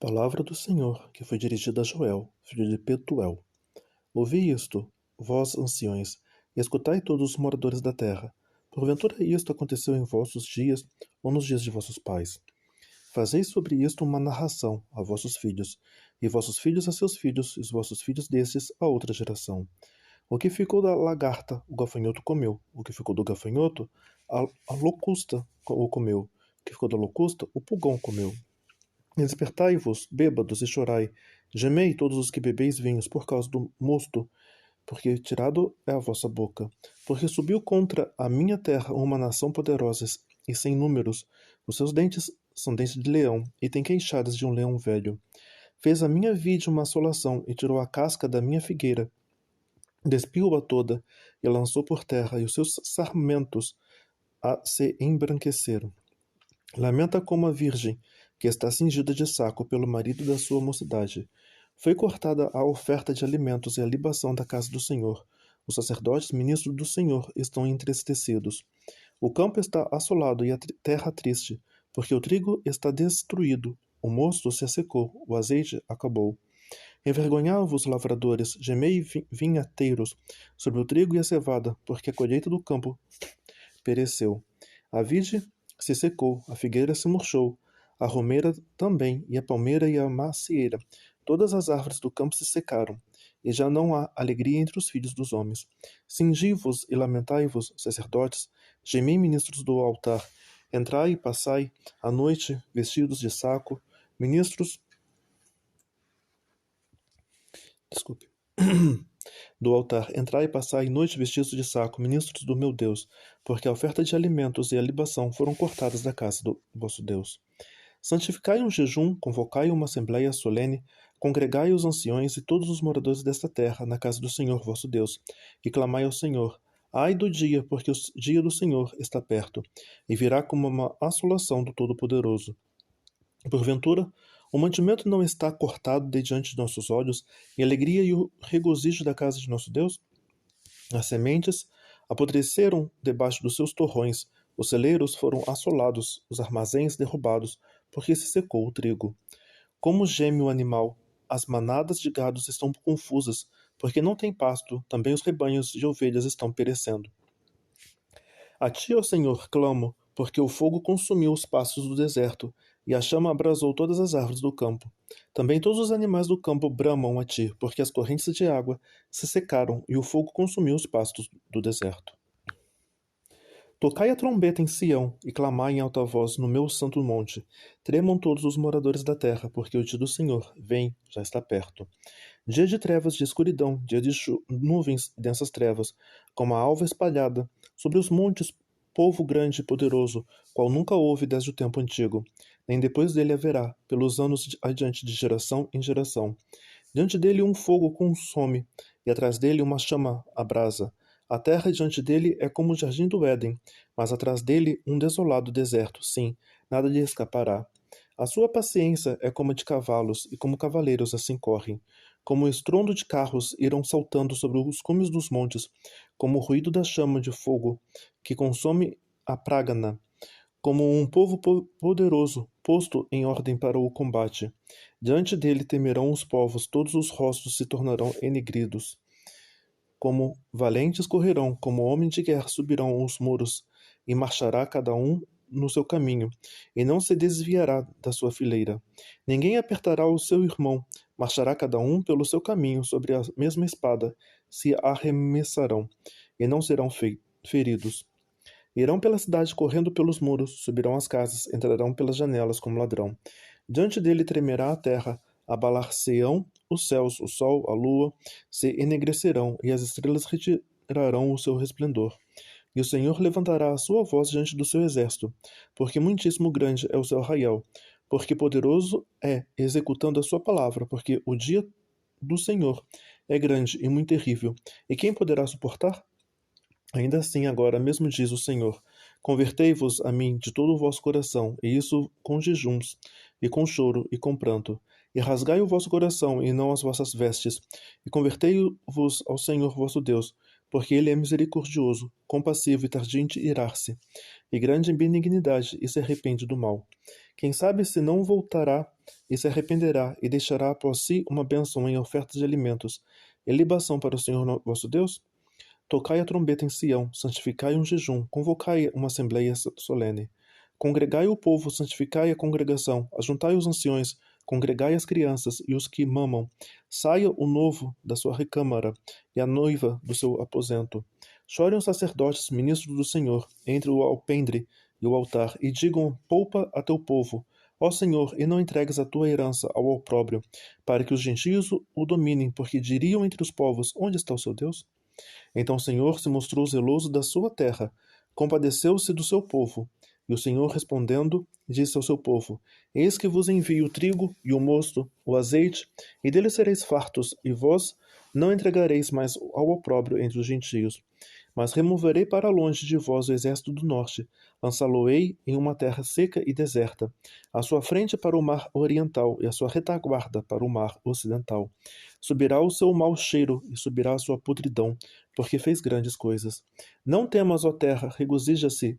Palavra do Senhor, que foi dirigida a Joel, filho de Petuel. Ouvi isto, vós anciões, e escutai todos os moradores da terra. Porventura isto aconteceu em vossos dias, ou nos dias de vossos pais? Fazei sobre isto uma narração a vossos filhos, e vossos filhos a seus filhos, e os vossos filhos destes a outra geração. O que ficou da lagarta, o gafanhoto comeu. O que ficou do gafanhoto, a locusta o comeu. O que ficou da locusta, o pulgão comeu. Despertai-vos, bêbados, e chorai. Gemei todos os que bebeis vinhos por causa do mosto, porque tirado é a vossa boca. Porque subiu contra a minha terra uma nação poderosa e sem números. Os seus dentes são dentes de leão, e tem queixadas de um leão velho. Fez a minha vide uma assolação, e tirou a casca da minha figueira. Despiu-a toda, e lançou por terra, e os seus sarmentos se embranqueceram. Lamenta como a virgem, que está cingida de saco pelo marido da sua mocidade. Foi cortada a oferta de alimentos e a libação da casa do Senhor. Os sacerdotes, ministros do Senhor, estão entristecidos. O campo está assolado e a terra triste, porque o trigo está destruído, o mosto se secou, o azeite acabou. Envergonhai-vos, lavradores, gemei vinhateiros, sobre o trigo e a cevada, porque a colheita do campo pereceu. A vide se secou, a figueira se murchou, a romeira também, e a palmeira e a macieira. Todas as árvores do campo se secaram, e já não há alegria entre os filhos dos homens. Cingi-vos e lamentai-vos, sacerdotes, gemei ministros do altar. Entrai e passai a noite vestidos de saco, ministros do altar, entrai e passai noite vestidos de saco, ministros do meu Deus, porque a oferta de alimentos e a libação foram cortadas da casa do vosso Deus. Santificai um jejum, convocai uma assembléia solene, congregai os anciões e todos os moradores desta terra na casa do Senhor vosso Deus, e clamai ao Senhor. Ai do dia, porque o dia do Senhor está perto, e virá como uma assolação do Todo-Poderoso. Porventura, o mantimento não está cortado de diante de nossos olhos, e a alegria e o regozijo da casa de nosso Deus? As sementes apodreceram debaixo dos seus torrões, os celeiros foram assolados, os armazéns derrubados, porque se secou o trigo. Como geme o animal, as manadas de gados estão confusas, porque não tem pasto, também os rebanhos de ovelhas estão perecendo. A ti, ó Senhor, clamo, porque o fogo consumiu os pastos do deserto, e a chama abrasou todas as árvores do campo. Também todos os animais do campo bramam a ti, porque as correntes de água se secaram, e o fogo consumiu os pastos do deserto. Tocai a trombeta em Sião, e clamai em alta voz no meu santo monte. Tremam todos os moradores da terra, porque o dia do Senhor, vem, já está perto. Dia de trevas, de escuridão, dia de nuvens e densas trevas, como a alva espalhada, sobre os montes, povo grande e poderoso, qual nunca houve desde o tempo antigo, nem depois dele haverá, pelos anos adiante de geração em geração. Diante dele um fogo consome, e atrás dele uma chama abrasa. A terra diante dele é como o jardim do Éden, mas atrás dele um desolado deserto, sim, nada lhe escapará. A sua paciência é como a de cavalos, e como cavaleiros assim correm. Como o estrondo de carros irão saltando sobre os cumes dos montes, como o ruído da chama de fogo que consome a prágana, como um povo poderoso posto em ordem para o combate. Diante dele temerão os povos, todos os rostos se tornarão enegridos. Como valentes correrão, como homens de guerra subirão os muros, e marchará cada um no seu caminho, e não se desviará da sua fileira. Ninguém apertará o seu irmão, marchará cada um pelo seu caminho, sobre a mesma espada se arremessarão, e não serão feridos. Irão pela cidade correndo pelos muros, subirão as casas, entrarão pelas janelas como ladrão. Diante dele tremerá a terra, abalar-se-ão os céus, o sol, a lua, se enegrecerão, e as estrelas retirarão o seu resplendor. E o Senhor levantará a sua voz diante do seu exército, porque muitíssimo grande é o seu arraial, porque poderoso é, executando a sua palavra, porque o dia do Senhor é grande e muito terrível, e quem poderá suportar? Ainda assim, agora mesmo diz o Senhor: convertei-vos a mim de todo o vosso coração, e isso com jejuns, e com choro, e com pranto. E rasgai o vosso coração, e não as vossas vestes, e convertei-vos ao Senhor vosso Deus, porque ele é misericordioso, compassivo e tardio em irar-se, e grande em benignidade, e se arrepende do mal. Quem sabe se não voltará e se arrependerá e deixará após si uma bênção em oferta de alimentos e libação para o Senhor vosso Deus? Tocai a trombeta em Sião, santificai um jejum, convocai uma assembleia solene. Congregai o povo, santificai a congregação, ajuntai os anciões, congregai as crianças e os que mamam. Saia o novo da sua recâmara e a noiva do seu aposento. Chorem os sacerdotes, ministros do Senhor, entre o alpendre e o altar, e digam: poupa a teu povo, ó Senhor, e não entregues a tua herança ao opróbrio, para que os gentios o dominem, porque diriam entre os povos: onde está o seu Deus? Então o Senhor se mostrou zeloso da sua terra, compadeceu-se do seu povo. E o Senhor, respondendo, disse ao seu povo: eis que vos envio o trigo e o mosto, o azeite, e dele sereis fartos, e vós não entregareis mais ao opróbrio entre os gentios. Mas removerei para longe de vós o exército do norte, lançá-lo-ei em uma terra seca e deserta, a sua frente para o mar oriental e a sua retaguarda para o mar ocidental. Subirá o seu mau cheiro e subirá a sua podridão, porque fez grandes coisas. Não temas, ó terra, regozija-se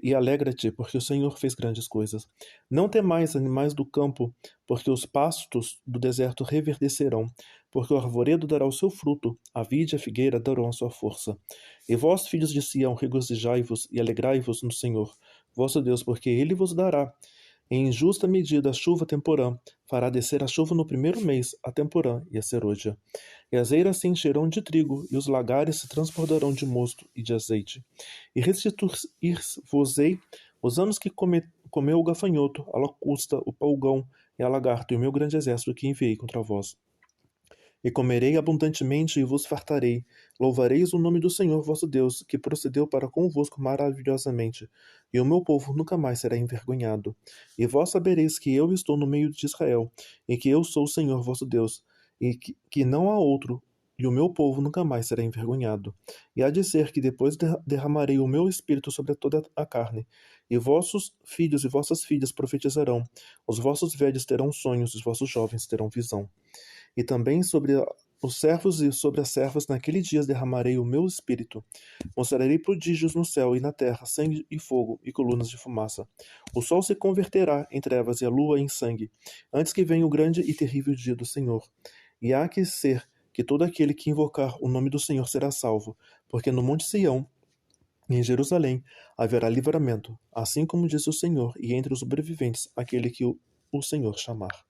e alegra-te, porque o Senhor fez grandes coisas. Não temais, animais do campo, porque os pastos do deserto reverdecerão, porque o arvoredo dará o seu fruto, a vide e a figueira darão a sua força. E vós, filhos de Sião, regozijai-vos e alegrai-vos no Senhor, vosso Deus, porque ele vos dará em justa medida a chuva temporã, fará descer a chuva no primeiro mês, a temporã e a serôdia. E as eiras se encherão de trigo, e os lagares se transbordarão de mosto e de azeite. E restituir-vos-ei os anos que comeu o gafanhoto, a locusta, o pulgão e a lagarto, e o meu grande exército que enviei contra vós. E comerei abundantemente e vos fartarei. Louvareis o nome do Senhor vosso Deus, que procedeu para convosco maravilhosamente, e o meu povo nunca mais será envergonhado. E vós sabereis que eu estou no meio de Israel, e que eu sou o Senhor vosso Deus, e que não há outro, e o meu povo nunca mais será envergonhado. E há de ser que depois derramarei o meu espírito sobre toda a carne, e vossos filhos e vossas filhas profetizarão, os vossos velhos terão sonhos, os vossos jovens terão visão. E também sobre os servos e sobre as servas naquele dia derramarei o meu espírito. Mostrarei prodígios no céu e na terra, sangue e fogo e colunas de fumaça. O sol se converterá em trevas e a lua em sangue, antes que venha o grande e terrível dia do Senhor. E há que ser que todo aquele que invocar o nome do Senhor será salvo, porque no monte Sião e em Jerusalém haverá livramento, assim como disse o Senhor, e entre os sobreviventes aquele que o Senhor chamar.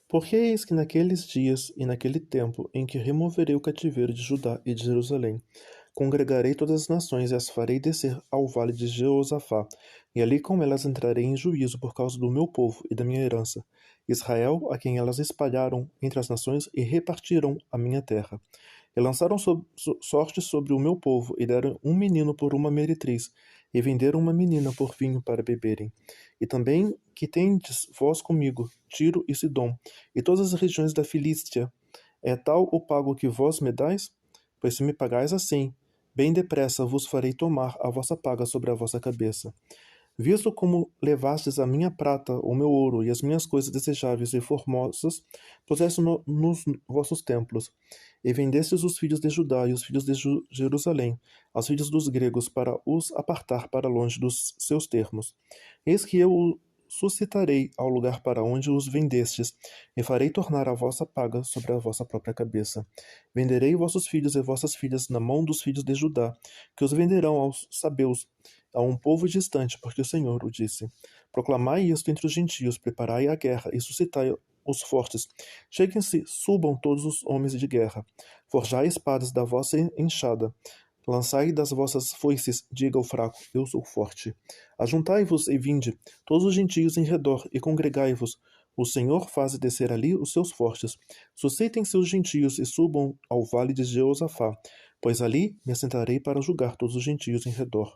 Porque eis que naqueles dias e naquele tempo em que removerei o cativeiro de Judá e de Jerusalém, congregarei todas as nações e as farei descer ao vale de Jeosafá, e ali com elas entrarei em juízo por causa do meu povo e da minha herança, Israel, a quem elas espalharam entre as nações e repartiram a minha terra. E lançaram sorte sobre o meu povo, e deram um menino por uma meretriz, e venderam uma menina por vinho para beberem. E também que tendes vós comigo, Tiro e Sidom, e todas as regiões da Filístia, é tal o pago que vós me dais? Pois se me pagais assim, bem depressa vos farei tomar a vossa paga sobre a vossa cabeça. Visto como levastes a minha prata, o meu ouro e as minhas coisas desejáveis e formosas, puseste nos vossos templos, e vendestes os filhos de Judá e os filhos de Jerusalém, aos filhos dos gregos, para os apartar para longe dos seus termos. Eis que eu o suscitarei ao lugar para onde os vendestes, e farei tornar a vossa paga sobre a vossa própria cabeça. Venderei vossos filhos e vossas filhas na mão dos filhos de Judá, que os venderão aos sabeus, a um povo distante, porque o Senhor o disse. Proclamai isto entre os gentios, preparai a guerra e suscitai os fortes. Cheguem-se, subam todos os homens de guerra. Forjai espadas da vossa enxada. Lançai das vossas foices, diga o fraco, eu sou forte. Ajuntai-vos e vinde, todos os gentios em redor, e congregai-vos. O Senhor faz descer ali os seus fortes. Suscitem-se os gentios e subam ao vale de Jeosafá, pois ali me assentarei para julgar todos os gentios em redor.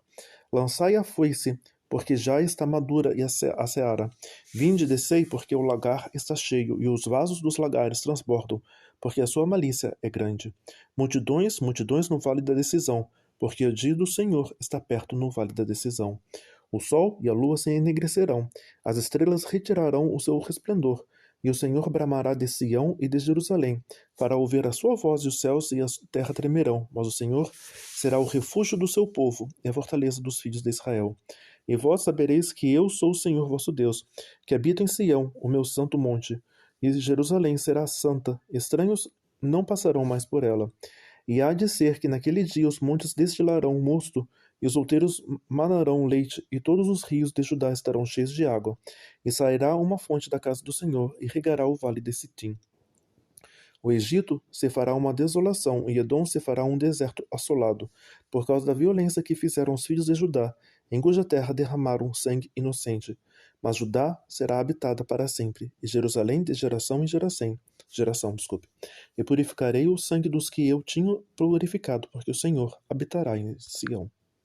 Lançai a foice, porque já está madura a seara. Vinde, descei, porque o lagar está cheio, e os vasos dos lagares transbordam, porque a sua malícia é grande. Multidões, multidões no vale da decisão, porque o dia do Senhor está perto no vale da decisão. O sol e a lua se enegrecerão, as estrelas retirarão o seu resplendor, e o Senhor bramará de Sião e de Jerusalém, para ouvir a sua voz, e os céus e a terra tremerão, mas o Senhor será o refúgio do seu povo e a fortaleza dos filhos de Israel. E vós sabereis que eu sou o Senhor vosso Deus, que habito em Sião, o meu santo monte. E Jerusalém será santa, estranhos não passarão mais por ela. E há de ser que naquele dia os montes destilarão mosto, e os outeiros manarão leite, e todos os rios de Judá estarão cheios de água. E sairá uma fonte da casa do Senhor, e regará o vale de Sitim. O Egito se fará uma desolação, e Edom se fará um deserto assolado, por causa da violência que fizeram os filhos de Judá, em cuja terra derramaram sangue inocente. Mas Judá será habitada para sempre, e Jerusalém de geração em geração, desculpe. E purificarei o sangue dos que eu tinha purificado, porque o Senhor habitará em Sião.